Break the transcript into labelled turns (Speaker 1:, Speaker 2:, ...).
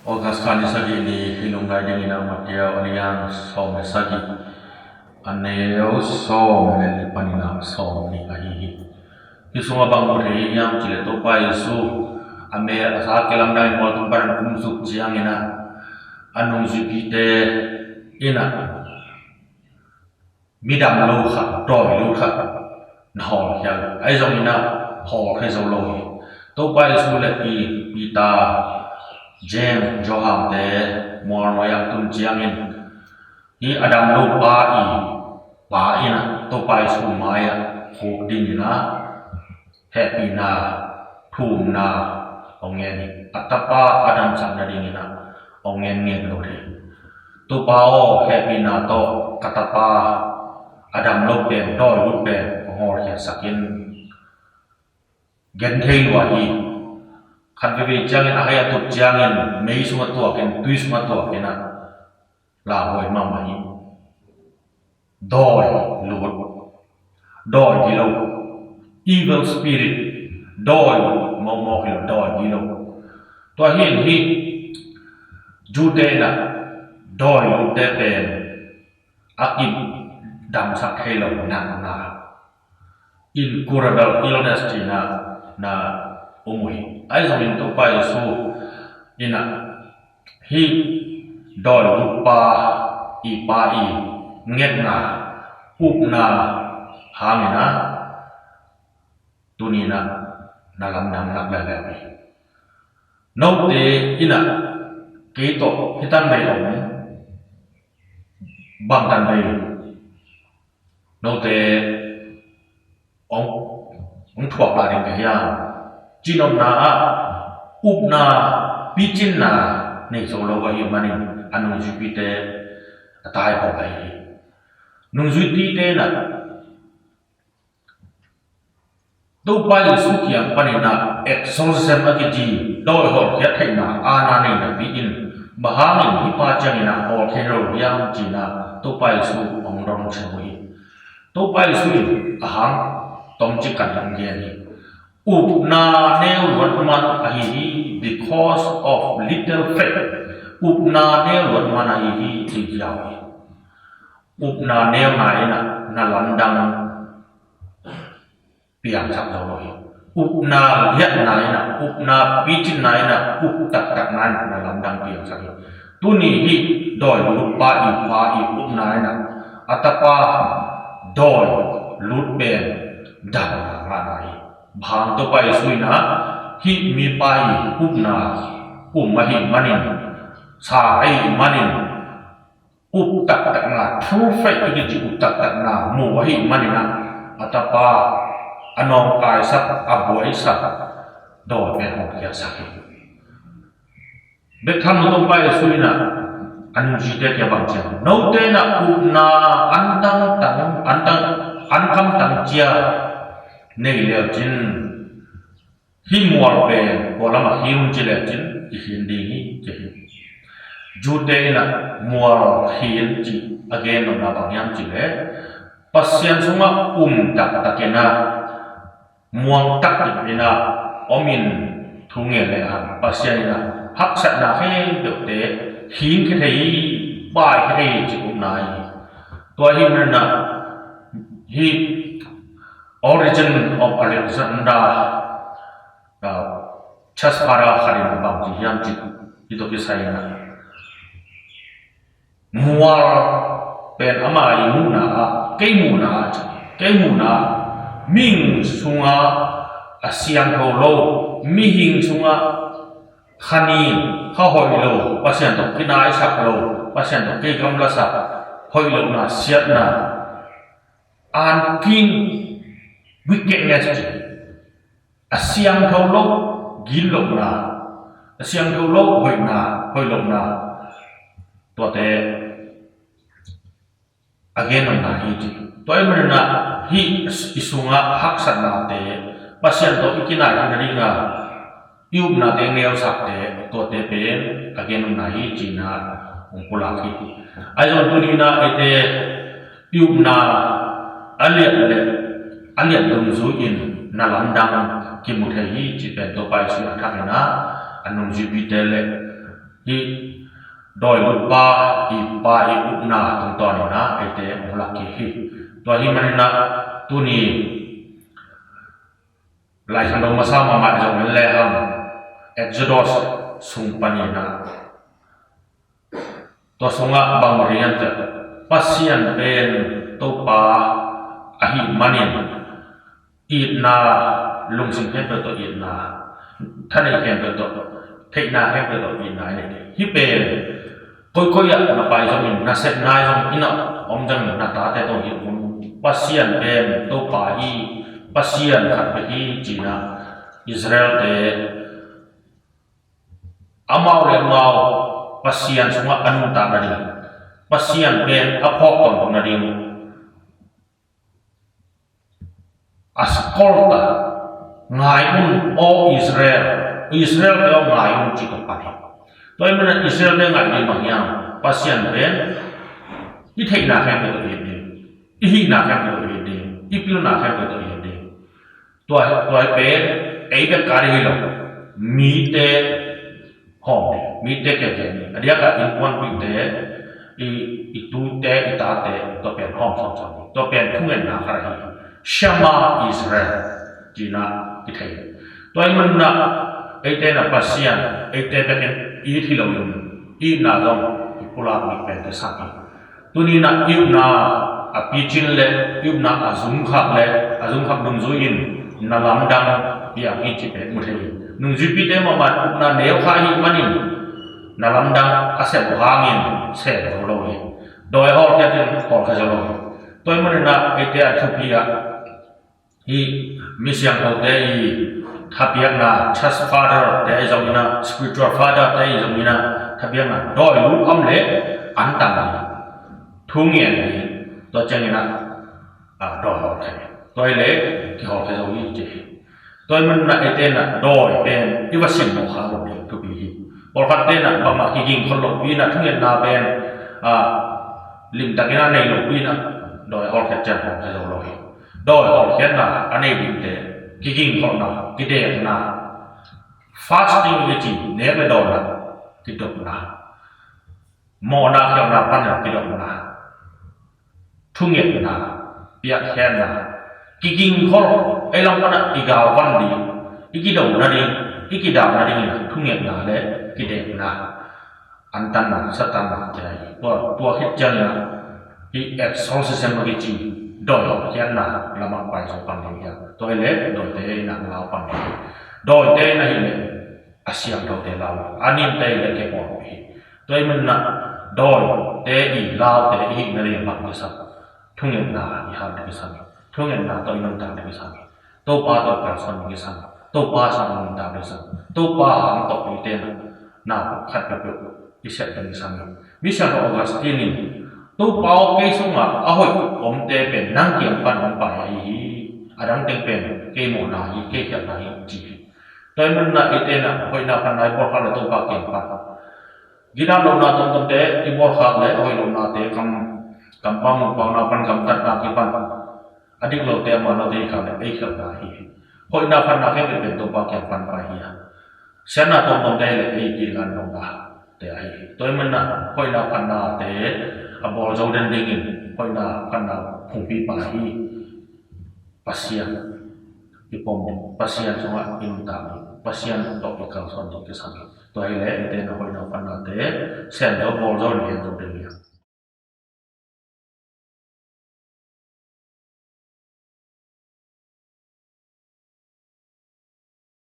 Speaker 1: August kali sagi ni hilungai dengan nama dia Orian som sagi aneo som ni panina som ni ahi isunga bang beri yang cile to pai su ame asa kelam dai mo tumbar kumsuk jiang ina anung jupite ina midam lo kha doi lo kha na ho ya ai zong ina ho khai zo lo to pai su le pi ta Jem Joham te muar moyang tun jiang in hi adam lo pa ina to pai su maya ho din na happy na thum na ongen ni atapa adam sang na ding na ongen ngen lo de to pao happy na to katapa adam lo ben do lu ben hor ya sakin gen thei lo hi khăn về jangan ahaya tu jangan mei semua tu akan tui semua tu akan na la hoi mama hi doi lut doi gilo evil spirit doi mo gilo doi gilo tu hin hi jude na doi lut te pen akim dam sak hello na incurable illness na umui ai zong in to pai su ina hi doi lupa i nget na up na hangina tunina nalam nang nak la la no te ina ke to hitan mai ong bang tan mai no te ong thuak la ding ka ya Jinom na up na pichin na ni solo ga yumani anung jupite atai ko bai nung juti te na do pai su kiam panina exorcism akiji do ho ya thai na ana ni na bi in bahang ni pa changina or thero yang jina do pai su ong rong chui do pai su ahang tom chikan yang ge ni Upna neo watman ahihi because of little faith. Upna neo watman ahihi tijawi. Upna neo naina na landang piang sak dawai. Upna lihat naina, upna picin naina, up tak naina na landang piang sak. Tuni hi doi lupa i upna naina. Atapa doi lut ben dan nganai. Bang to pai suina hi mi pai upna mahi manin sa ai manin tak na true faith ki tak na mu wahi manina atapa anong kai sak abuai sak do ben ho ya sak bethan to pai suina anji te ya bang chen no te na upna antang tang chia nei le chin hi muar pe bola ma hiun chile chin hindi ni che jute na muar hin chi again no na bang yang chile pasien suma takena muang tak ina omin thunge le han pasien na hak sat na he de te hin ke thei bai ke thei chi nai to hi na hi origin of Alexander Chaspara Kharina Bangji yang itu kisah ini muar pen amai muna kemuna ming sunga asiang holo mihing sunga khani hoi lo pasien to kinai sak lo pasien to ke kam la sak hoi lo na siat na an king wickedness asiang tholo gilok na asiang tholo hoi lok na to te again na hi ji to ai na hi isunga hak san na te pasien to ikina ringa yub na te neo sak te to te pe again na hi ji na ongpula ki ai jo tuni na ite yub na aliat dum zu in na landang ki muthai chi pe to pai su thakena anung jupiter le hi doi lut pa I pa I up na tung to ni na ai te ong lak ki hi to hi manina tu ni lai khan do masa ma ma jong le ham exodus sung pani na to sunga bang rian te pasian ben to pa ahi manin I na lung sing hen to I na thanai hen to thei na hen to I na ne hi pen koi ya na pai jong na set na jong ina om jang na ta te to hi kun pasian ben to pa I pasian khat pe hi china Israel te amau le mau pasian sunga anu ta na di pasian ben aphok ton na di askolta ngai un o Israel te o ngai un chi to pa ni toy mana Israel le ngai ni mang yang pasian ben I thei na kha to I ni I hi na kha to I ni I pil na kha to I ni toy ben ai be ka ri lo mi te hom mi te ke ke ni adia ka in one week te I tu te I ta te to pen hom som som to pen thungen na kha hi Shama Israel Jina Ithai toy man na ai te na pasian ai te be ken I thi lo yum I na dong I pula mi pen te sa tuni na yu na apichin le yu na azum khap dum zo in na lam dang ya hi chi pe mu thei nung ji pi te ma ma na neu kha hi manin na lam dang ase bo hangin se lo lo hi doi hol ke tin hol kha lo toy man na ai te a thu pi ya hi misyang ho te I thapiak na church father te jong na spiritual father te jong na thapiak na doi lu am le an tam thung yen ni to chang na do ho the toy le ki ho the zo yi je toy man na ete na doi ben I wa sim mo kha lo to bi hi por khat te na ba ma ki ging khol lo bi na thung yen na ben lim ta na nei lo bi na doi ho the chan ho the zo lo hi doi ho the na anei bi te ki ging khol na ki de na fasting ye chi ne be do na ki dok na mo na khyam na pan na ki dok na thung yen na pia khen na ki ging khol ai long na I gaw van di I ki do na di I ki da na di thung yen na le ki de na an tan na satan na jai to hit jan na I exorcism ma ki chi do khen na lama pai so pan di ya to le do te na la pan di do te na hi le asiam do te la anin te le ke por hi toy man na do te I lao te hi na le ma ki sa thung yen na I ha de ki sa thung yen na to I man ta de ki sa to pa to ka son ki sa to pa sa man ta de sa to pa hang to I te na khat pe pe I set de ki sa mi sa ro Augustine to pa ke sung ma a hoi om te pen nang kiam pan on pa hi adang te pen ke mo na hi ke kya na hi ji toy man na ite na hoi na pan nai por kha le to pa ke pa gina lo na tom te I por kha le hoi lo na te kam pang pa na pan kam tat na ki pan adik lo te ma no te kha le ai kha na hi hoi na pan na ke pe to pa ke pan pa hi sen na tom te le ai ki gan lo na te ai toy man na hoi na pan na te abol zo den ding in hoi na pan na phung pi pa hi pasian ipom pasian sunga inta pasian to ikal son to ke sang to ai le te na hoi na pan na te sen do bol zo ni to de